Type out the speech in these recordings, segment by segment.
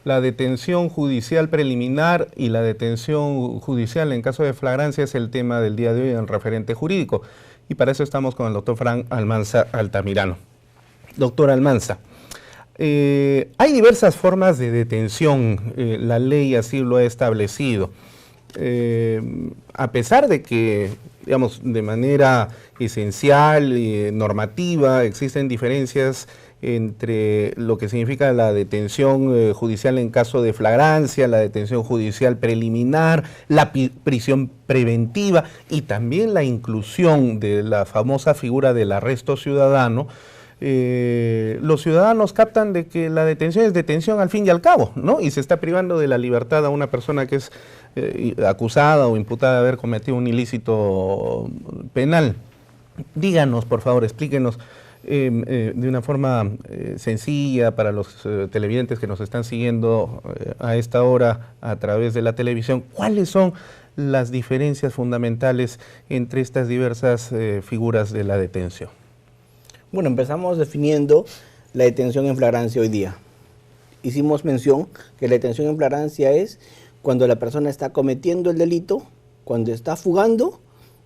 La detención judicial preliminar y la detención judicial en caso de flagrancia es el tema del día de hoy en referente jurídico. Y para eso estamos con el doctor Frank Almanza Altamirano. Doctor Almanza, hay diversas formas de detención, la ley así lo ha establecido. A pesar de que, digamos, de manera esencial y normativa existen diferencias entre lo que significa la detención judicial en caso de flagrancia, la detención judicial preliminar, la prisión preventiva y también la inclusión de la famosa figura del arresto ciudadano. Los ciudadanos captan de que la detención es detención al fin y al cabo, ¿no? Y se está privando de la libertad a una persona que es acusada o imputada de haber cometido un ilícito penal. Díganos, por favor, explíquenos de una forma sencilla para los televidentes que nos están siguiendo a esta hora a través de la televisión, ¿cuáles son las diferencias fundamentales entre estas diversas figuras de la detención? Bueno, empezamos definiendo la detención en flagrancia hoy día. Hicimos mención que la detención en flagrancia es cuando la persona está cometiendo el delito, cuando está fugando,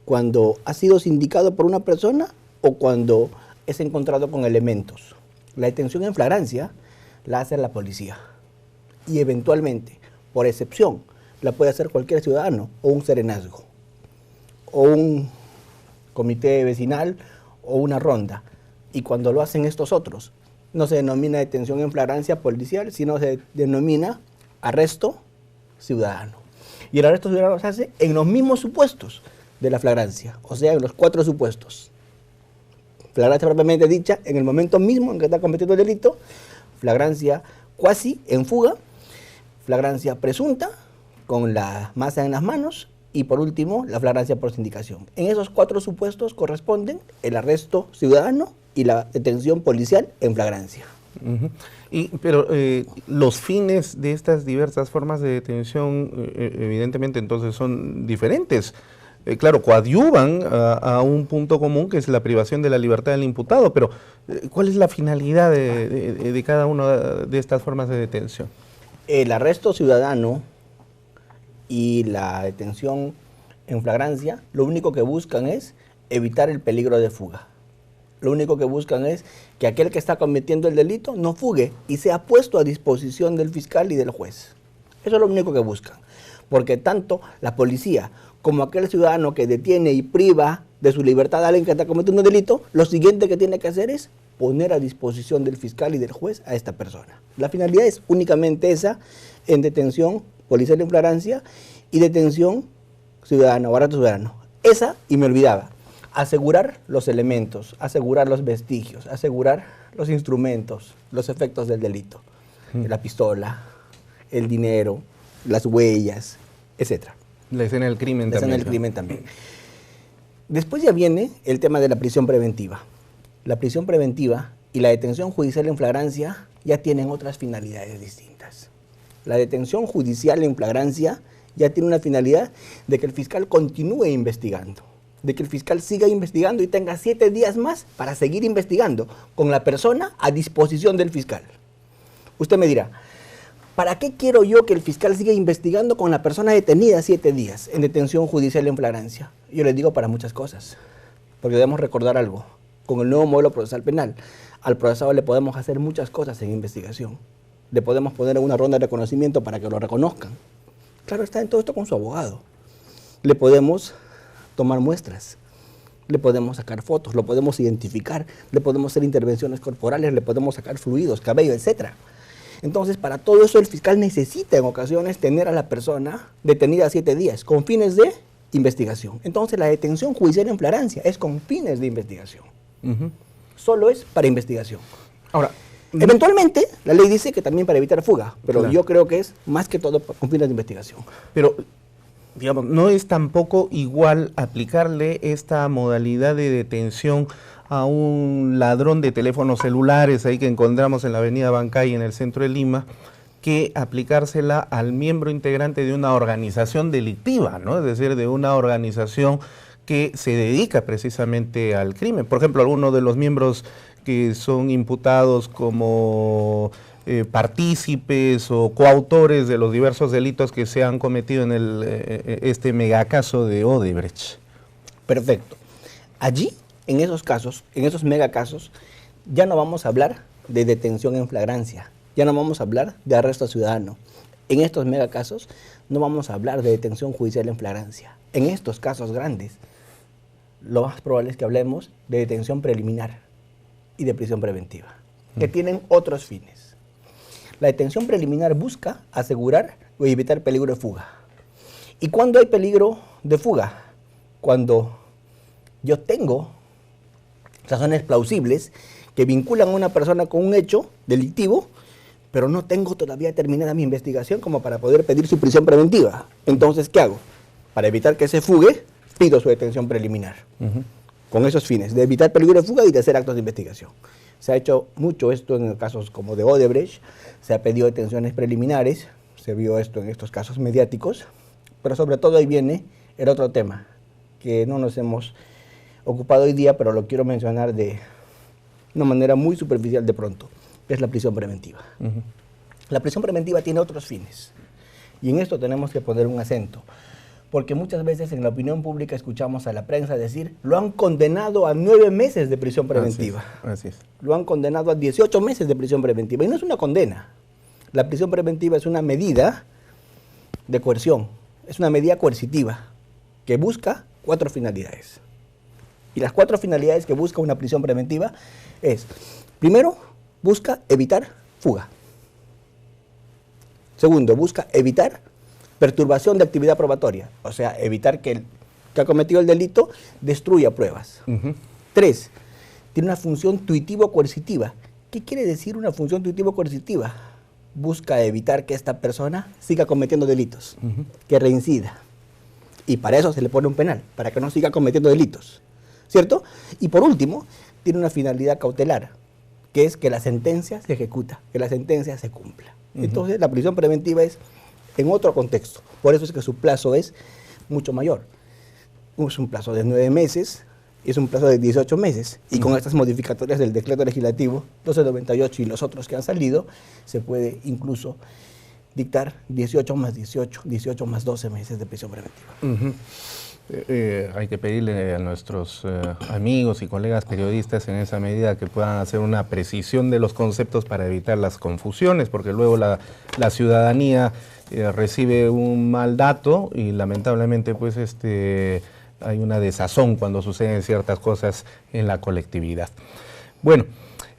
cuando ha sido sindicado por una persona o cuando es encontrado con elementos. La detención en flagrancia la hace la policía y eventualmente, por excepción, la puede hacer cualquier ciudadano o un serenazgo o un comité vecinal o una ronda. Y cuando lo hacen estos otros, no se denomina detención en flagrancia policial, sino se denomina arresto ciudadano. Y el arresto ciudadano se hace en los mismos supuestos de la flagrancia, o sea, en los 4 supuestos. Flagrancia propiamente dicha, en el momento mismo en que está cometiendo el delito, flagrancia cuasi, en fuga, flagrancia presunta, con la masa en las manos, y por último, la flagrancia por sindicación. En esos 4 supuestos corresponden el arresto ciudadano y la detención policial en flagrancia. Pero los fines de estas diversas formas de detención, evidentemente, entonces son diferentes. Claro, coadyuvan a un punto común que es la privación de la libertad del imputado, pero ¿cuál es la finalidad de cada una de estas formas de detención? El arresto ciudadano y la detención en flagrancia, lo único que buscan es evitar el peligro de fuga. Lo único que buscan es que aquel que está cometiendo el delito no fugue y sea puesto a disposición del fiscal y del juez. Eso es lo único que buscan. Porque tanto la policía como aquel ciudadano que detiene y priva de su libertad a alguien que está cometiendo un delito, lo siguiente que tiene que hacer es poner a disposición del fiscal y del juez a esta persona. La finalidad es únicamente esa en detención policial en flagrancia y detención ciudadana o arresto ciudadano. Esa, y me olvidaba, asegurar los elementos, asegurar los vestigios, asegurar los instrumentos, los efectos del delito. La pistola, el dinero, las huellas, etc. La escena del crimen también. La escena del crimen también. Después ya viene el tema de la prisión preventiva. La prisión preventiva y la detención judicial en flagrancia ya tienen otras finalidades distintas. La detención judicial en flagrancia ya tiene una finalidad de que el fiscal continúe investigando, de que el fiscal siga investigando y tenga 7 días más para seguir investigando con la persona a disposición del fiscal. Usted me dirá, ¿para qué quiero yo que el fiscal siga investigando con la persona detenida 7 días en detención judicial en flagrancia? Yo les digo para muchas cosas, porque debemos recordar algo. Con el nuevo modelo procesal penal, al procesado le podemos hacer muchas cosas en investigación. Le podemos poner en una ronda de reconocimiento para que lo reconozcan. Claro está, en todo esto con su abogado. Le podemos tomar muestras, le podemos sacar fotos, lo podemos identificar, le podemos hacer intervenciones corporales, le podemos sacar fluidos, cabello, etc. Entonces, para todo eso el fiscal necesita en ocasiones tener a la persona detenida 7 días con fines de investigación. Entonces, la detención judicial en flagrancia es con fines de investigación. Solo es para investigación. Ahora, eventualmente, la ley dice que también para evitar fuga, pero claro, yo creo que es más que todo con fines de investigación. Pero, digamos, no es tampoco igual aplicarle esta modalidad de detención a un ladrón de teléfonos celulares ahí que encontramos en la avenida Bancay en el centro de Lima, que aplicársela al miembro integrante de una organización delictiva, ¿no? Es decir, de una organización que se dedica precisamente al crimen. Por ejemplo, algunos de los miembros que son imputados como partícipes o coautores de los diversos delitos que se han cometido en este megacaso de Odebrecht. Perfecto. Allí, en esos casos, en esos megacasos, ya no vamos a hablar de detención en flagrancia, ya no vamos a hablar de arresto ciudadano. En estos megacasos no vamos a hablar de detención judicial en flagrancia. En estos casos grandes, lo más probable es que hablemos de detención preliminar y de prisión preventiva, que tienen otros fines. La detención preliminar busca asegurar o evitar peligro de fuga. ¿Y cuándo hay peligro de fuga? Cuando yo tengo razones plausibles que vinculan a una persona con un hecho delictivo, pero no tengo todavía terminada mi investigación como para poder pedir su prisión preventiva. Entonces, ¿qué hago? Para evitar que se fugue, pido su detención preliminar. Con esos fines, de evitar peligro de fuga y de hacer actos de investigación. Se ha hecho mucho esto en casos como de Odebrecht, se ha pedido detenciones preliminares, se vio esto en estos casos mediáticos, pero sobre todo ahí viene el otro tema, que no nos hemos ocupado hoy día, pero lo quiero mencionar de una manera muy superficial de pronto, que es la prisión preventiva. La prisión preventiva tiene otros fines, y en esto tenemos que poner un acento, porque muchas veces en la opinión pública escuchamos a la prensa decir, lo han condenado a 9 meses de prisión preventiva. Así es. Lo han condenado a 18 meses de prisión preventiva, y no es una condena. La prisión preventiva es una medida de coerción, es una medida coercitiva que busca 4 finalidades. Y las 4 finalidades que busca una prisión preventiva es, primero, busca evitar fuga. Segundo, busca evitar perturbación de actividad probatoria, o sea, evitar que el que ha cometido el delito destruya pruebas. 3, tiene una función tuitivo-coercitiva. ¿Qué quiere decir una función tuitivo-coercitiva? Busca evitar que esta persona siga cometiendo delitos, que reincida. Y para eso se le pone un penal, para que no siga cometiendo delitos, ¿cierto? Y por último, tiene una finalidad cautelar, que es que la sentencia se ejecuta, que la sentencia se cumpla. Entonces, la prisión preventiva es en otro contexto. Por eso es que su plazo es mucho mayor. Es un plazo de 9 meses, es un plazo de 18 meses. Y con estas modificatorias del decreto legislativo 1298 y los otros que han salido, se puede incluso dictar 18 más 18, 18 más 12 meses de prisión preventiva. Hay que pedirle a nuestros amigos y colegas periodistas en esa medida que puedan hacer una precisión de los conceptos para evitar las confusiones, porque luego la ciudadanía recibe un mal dato y lamentablemente pues hay una desazón cuando suceden ciertas cosas en la colectividad. Bueno,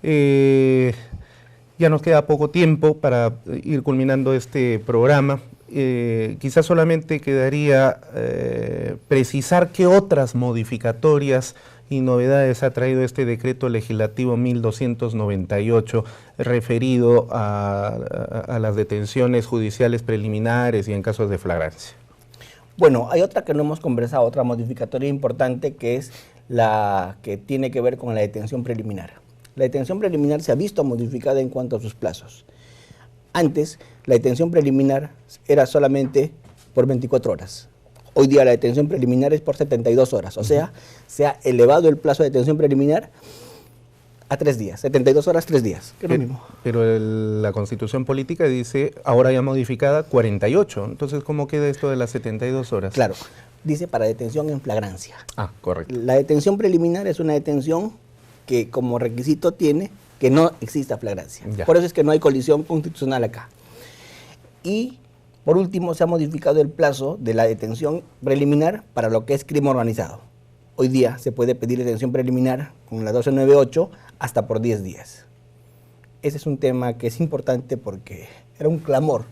ya nos queda poco tiempo para ir culminando este programa. Quizás solamente quedaría precisar qué otras modificatorias y novedades ha traído este decreto legislativo 1298 referido a las detenciones judiciales preliminares y en casos de flagrancia. Bueno, hay otra que no hemos conversado, otra modificatoria importante, que es la que tiene que ver con la detención preliminar. La detención preliminar se ha visto modificada en cuanto a sus plazos. Antes, la detención preliminar era solamente por 24 horas. Hoy día la detención preliminar es por 72 horas. O sea, se ha elevado el plazo de detención preliminar a 3 días. 72 horas, 3 días. Que es lo mismo. Pero la Constitución Política dice, ahora ya modificada, 48. Entonces, ¿cómo queda esto de las 72 horas? Claro, dice para detención en flagrancia. Ah, correcto. La detención preliminar es una detención que como requisito tiene que no exista flagrancia. Ya. Por eso es que no hay colisión constitucional acá. Y por último se ha modificado el plazo de la detención preliminar para lo que es crimen organizado. Hoy día se puede pedir detención preliminar con la 1298 hasta por 10 días. Ese es un tema que es importante porque era un clamor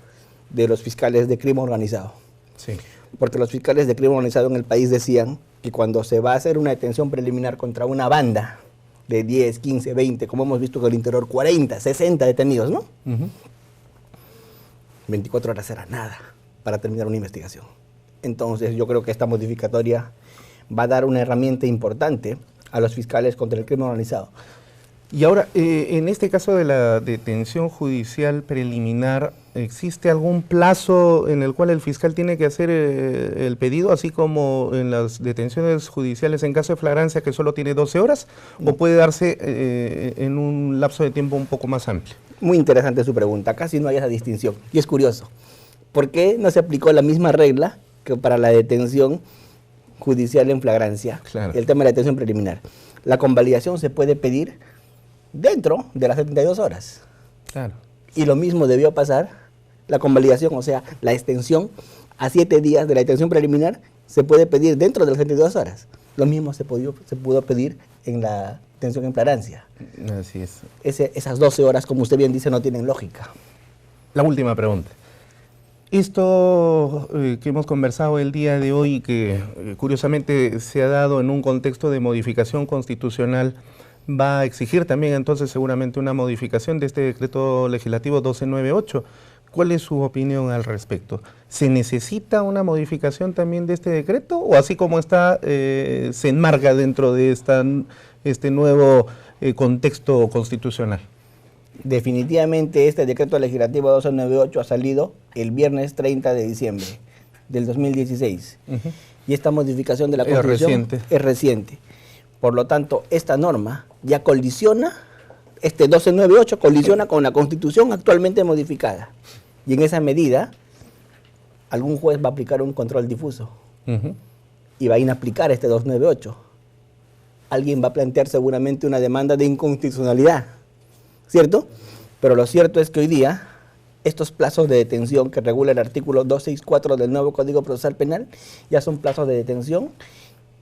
de los fiscales de crimen organizado. Sí. Porque los fiscales de crimen organizado en el país decían que cuando se va a hacer una detención preliminar contra una banda de 10, 15, 20, como hemos visto con el interior, 40, 60 detenidos, ¿no? 24 horas era nada para terminar una investigación. Entonces yo creo que esta modificatoria va a dar una herramienta importante a los fiscales contra el crimen organizado. Y ahora, en este caso de la detención judicial preliminar, ¿existe algún plazo en el cual el fiscal tiene que hacer el pedido, así como en las detenciones judiciales en caso de flagrancia que solo tiene 12 horas, o puede darse en un lapso de tiempo un poco más amplio? Muy interesante su pregunta, casi no hay esa distinción. Y es curioso, ¿por qué no se aplicó la misma regla que para la detención judicial en flagrancia? Claro. El tema de la detención preliminar. La convalidación se puede pedir dentro de las 72 horas. Claro. Y lo mismo debió pasar, la convalidación, o sea, la extensión a 7 días de la detención preliminar, se puede pedir dentro de las 72 horas. Lo mismo se pudo pedir en la detención en flagrancia. Así es. Esas 12 horas, como usted bien dice, no tienen lógica. La última pregunta. Esto que hemos conversado el día de hoy, que curiosamente se ha dado en un contexto de modificación constitucional, va a exigir también entonces seguramente una modificación de este decreto legislativo 1298. ¿Cuál es su opinión al respecto? ¿Se necesita una modificación también de este decreto o así como está se enmarca dentro de este nuevo contexto constitucional? Definitivamente este decreto legislativo 1298 ha salido el viernes 30 de diciembre del 2016. Y esta modificación de la Constitución es reciente. Por lo tanto, esta norma ya colisiona, este 1298 colisiona con la Constitución actualmente modificada. Y en esa medida, algún juez va a aplicar un control difuso y va a inaplicar este 298. Alguien va a plantear seguramente una demanda de inconstitucionalidad, ¿cierto? Pero lo cierto es que hoy día, estos plazos de detención que regula el artículo 264 del nuevo Código Procesal Penal, ya son plazos de detención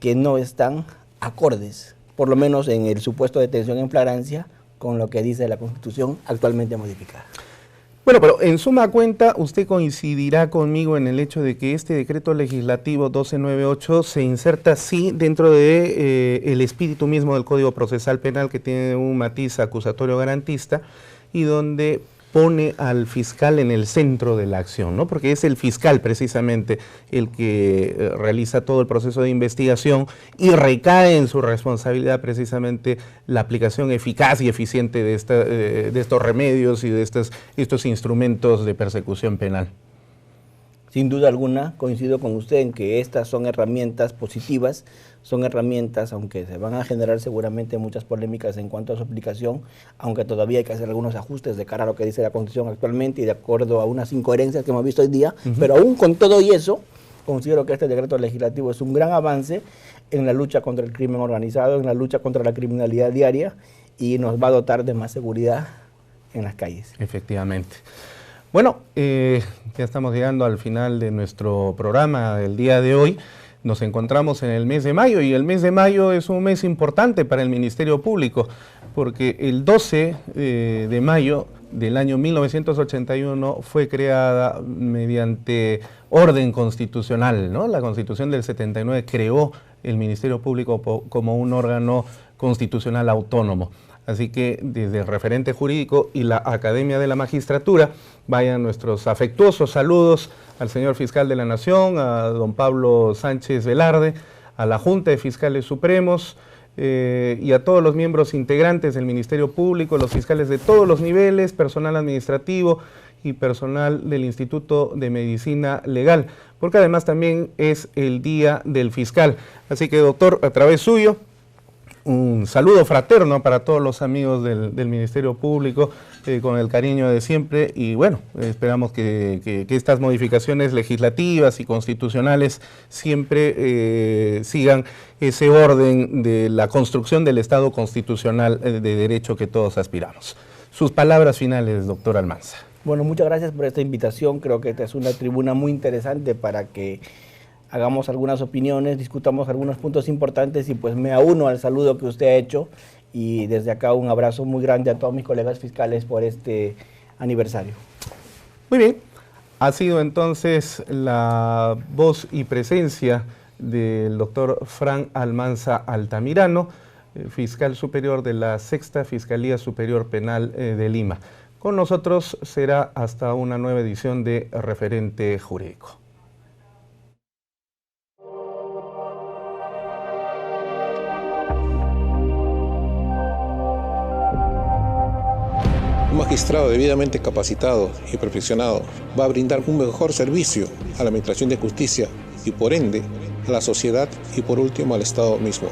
que no están acordes, por lo menos en el supuesto de detención en flagrancia, con lo que dice la Constitución actualmente modificada. Bueno, pero en suma cuenta, usted coincidirá conmigo en el hecho de que este decreto legislativo 1298 se inserta sí dentro de el espíritu mismo del Código Procesal Penal, que tiene un matiz acusatorio garantista y donde pone al fiscal en el centro de la acción, ¿no? Porque es el fiscal precisamente el que realiza todo el proceso de investigación y recae en su responsabilidad precisamente la aplicación eficaz y eficiente de estos remedios y de estos instrumentos de persecución penal. Sin duda alguna, coincido con usted en que estas son herramientas positivas, son herramientas, aunque se van a generar seguramente muchas polémicas en cuanto a su aplicación, aunque todavía hay que hacer algunos ajustes de cara a lo que dice la Constitución actualmente y de acuerdo a unas incoherencias que hemos visto hoy día, pero aún con todo y eso, considero que este decreto legislativo es un gran avance en la lucha contra el crimen organizado, en la lucha contra la criminalidad diaria y nos va a dotar de más seguridad en las calles. Efectivamente. Bueno, ya estamos llegando al final de nuestro programa del día de hoy. Nos encontramos en el mes de mayo y el mes de mayo es un mes importante para el Ministerio Público porque el 12 de mayo del año 1981 fue creada mediante orden constitucional, ¿no? La Constitución del 79 creó el Ministerio Público como un órgano constitucional autónomo. Así que desde el referente jurídico y la Academia de la Magistratura vayan nuestros afectuosos saludos al señor fiscal de la Nación, a don Pablo Sánchez Velarde, a la Junta de Fiscales Supremos y a todos los miembros integrantes del Ministerio Público, los fiscales de todos los niveles, personal administrativo y personal del Instituto de Medicina Legal, porque además también es el Día del Fiscal. Así que, doctor, a través suyo, un saludo fraterno para todos los amigos del Ministerio Público, con el cariño de siempre y bueno, esperamos que estas modificaciones legislativas y constitucionales siempre sigan ese orden de la construcción del Estado constitucional de derecho que todos aspiramos. Sus palabras finales, doctor Almanza. Bueno, muchas gracias por esta invitación, creo que esta es una tribuna muy interesante para que hagamos algunas opiniones, discutamos algunos puntos importantes y pues me auno al saludo que usted ha hecho y desde acá un abrazo muy grande a todos mis colegas fiscales por este aniversario. Muy bien, ha sido entonces la voz y presencia del doctor Fran Almanza Altamirano, fiscal superior de la Sexta Fiscalía Superior Penal de Lima. Con nosotros será hasta una nueva edición de Referente Jurídico. Un magistrado debidamente capacitado y perfeccionado va a brindar un mejor servicio a la Administración de Justicia y por ende a la sociedad y por último al Estado mismo.